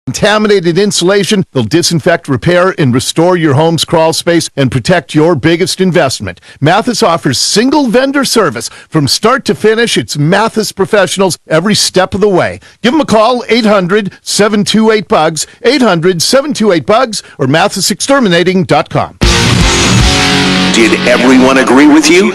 Contaminated insulation, they'll disinfect, repair, and restore your home's crawl space and protect your biggest investment. Mathis offers single vendor service. From start to finish, it's Mathis professionals every step of the way. Give them a call, 800-728-BUGS, 800-728-BUGS, or mathisexterminating.com. Did everyone agree with you?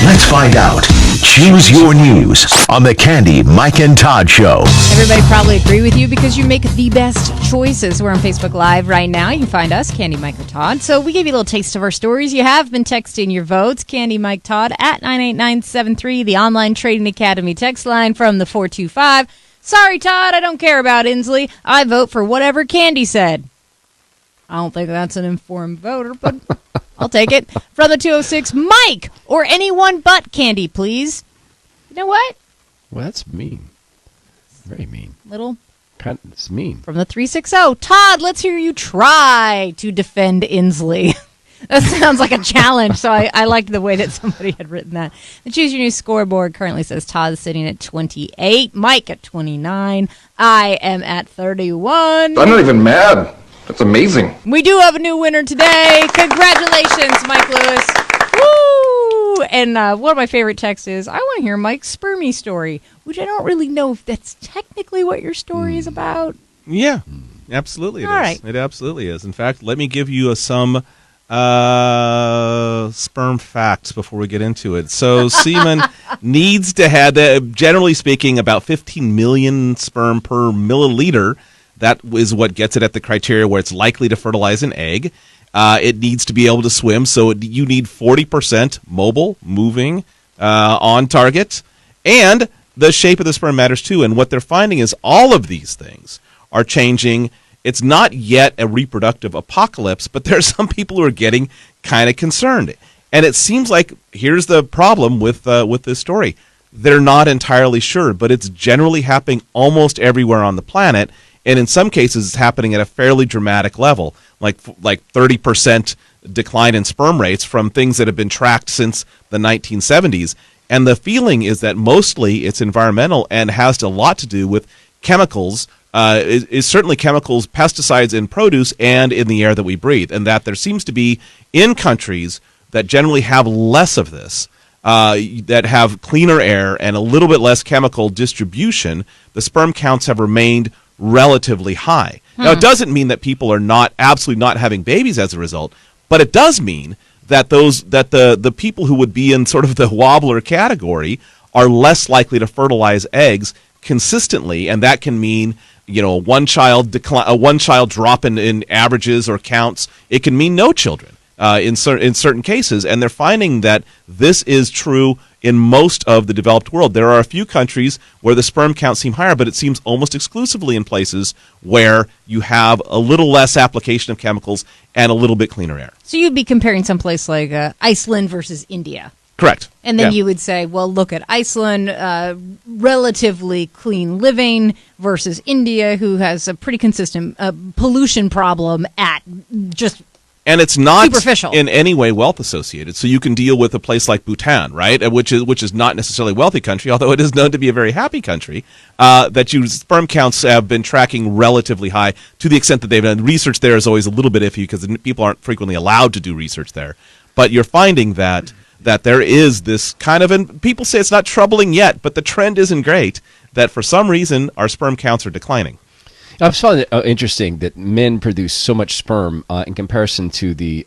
Let's find out. Choose your news on the Candy, Mike, and Todd Show. Everybody probably agree with you because you make the best choices. We're on Facebook Live right now. You can find us, Candy, Mike, or Todd. So we gave you a little taste of our stories. You have been texting your votes, Candy, Mike, Todd, at 98973, the Online Trading Academy text line from the 425. Sorry, Todd, I don't care about Inslee. I vote for whatever Candy said. I don't think that's an informed voter, but I'll take it. From the 206, Mike, or anyone but Candy, please. You know what? Well, that's mean. Very mean. It's mean. From the 360, Todd, let's hear you try to defend Inslee. That sounds like a challenge, so I liked the way that somebody had written that. The Choose Your News scoreboard currently says Todd is sitting at 28, Mike at 29, I am at 31. I'm not even mad. That's amazing. We do have a new winner today. Congratulations, Mike Lewis. Woo! And one of my favorite texts is, I want to hear Mike's spermy story, which I don't really know if that's technically what your story is about. Yeah, absolutely it is. Right. It absolutely is. In fact, let me give you some sperm facts before we get into it. So semen needs to have, generally speaking, about 15 million sperm per milliliter. That is what gets it at the criteria where it's likely to fertilize an egg. It needs to be able to swim, so you need 40% mobile, moving, on target. And the shape of the sperm matters too. And what they're finding is all of these things are changing. It's not yet a reproductive apocalypse, but there are some people who are getting kind of concerned. And it seems like here's the problem with this story. They're not entirely sure, but it's generally happening almost everywhere on the planet. And in some cases, it's happening at a fairly dramatic level, like 30% decline in sperm rates from things that have been tracked since the 1970s. And the feeling is that mostly it's environmental and has a lot to do with chemicals, is certainly chemicals, pesticides in produce and in the air that we breathe. And that there seems to be in countries that generally have less of this, that have cleaner air and a little bit less chemical distribution, the sperm counts have remained relatively high. Now, it doesn't mean that people are absolutely not having babies as a result, but it does mean that the people who would be in sort of the wobbler category are less likely to fertilize eggs consistently, and that can mean one child drop in averages or counts. It can mean no children in certain cases, and they're finding that this is true in most of the developed world. There are a few countries where the sperm counts seem higher, but it seems almost exclusively in places where you have a little less application of chemicals and a little bit cleaner air. So you'd be comparing someplace like Iceland versus India. Correct. And then you would say, well, look at Iceland, relatively clean living, versus India, who has a pretty consistent pollution problem at just and it's not superficial. In any way wealth associated. So you can deal with a place like Bhutan, right, which is not necessarily a wealthy country, although it is known to be a very happy country, that sperm counts have been tracking relatively high to the extent that they've done. Research there is always a little bit iffy because people aren't frequently allowed to do research there. But you're finding that there is this kind of, and people say it's not troubling yet, but the trend isn't great, that for some reason our sperm counts are declining. I found it interesting that men produce so much sperm in comparison to the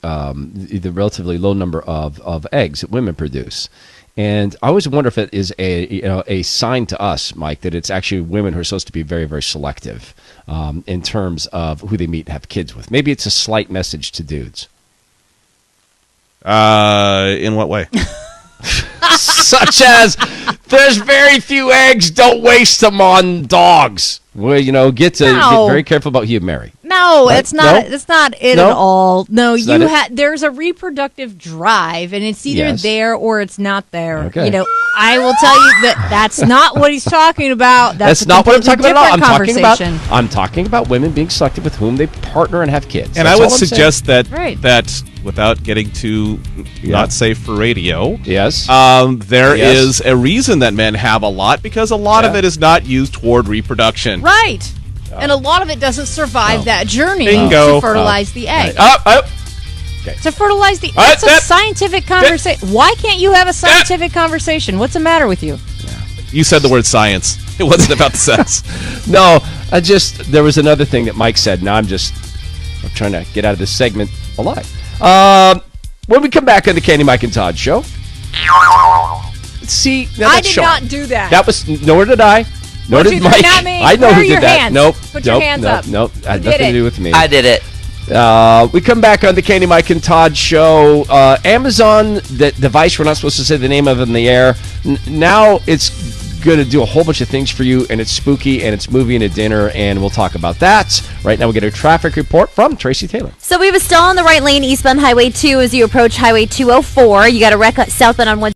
relatively low number of eggs that women produce. And I always wonder if it is a sign to us, Mike, that it's actually women who are supposed to be very, very selective in terms of who they meet and have kids with. Maybe it's a slight message to dudes. In what way? Such as, there's very few eggs, don't waste them on dogs. Well, get very careful about who you marry. No, right? It's not. No? It's not it no? at all. No, It's there's a reproductive drive, and it's either there or it's not there. Okay. I will tell you that's not what he's talking about. That's not what I'm talking about. I'm talking talking about women being selective with whom they partner and have kids. And I would suggest that without getting too not safe for radio, there is a reason that men have a lot, because a lot of it is not used toward reproduction. Right. And a lot of it doesn't survive that journey Bingo. to fertilize the egg. Okay. To fertilize the that's a scientific conversation. Why can't you have a scientific conversation? What's the matter with you? You said the word science. It wasn't about the sex. No, there was another thing that Mike said. Now I'm trying to get out of this segment alive. When we come back on the Candy, Mike, and Todd show. See, I did not do that. That was, nor did I. Nor did Mike. Not me. I know Where who are did your that. hands? Nope. Put your hands up. Nope. Had Who nothing did to it? do with me. I did it. We come back on the Candy, Mike, and Todd show. Amazon, the device we're not supposed to say the name of in the air. Now it's going to do a whole bunch of things for you, and it's spooky, and it's moving to dinner, and we'll talk about that. Right now we get a traffic report from Tracy Taylor. So we have a stall on the right lane, eastbound Highway 2 as you approach Highway 204. You got a wreck southbound on 1.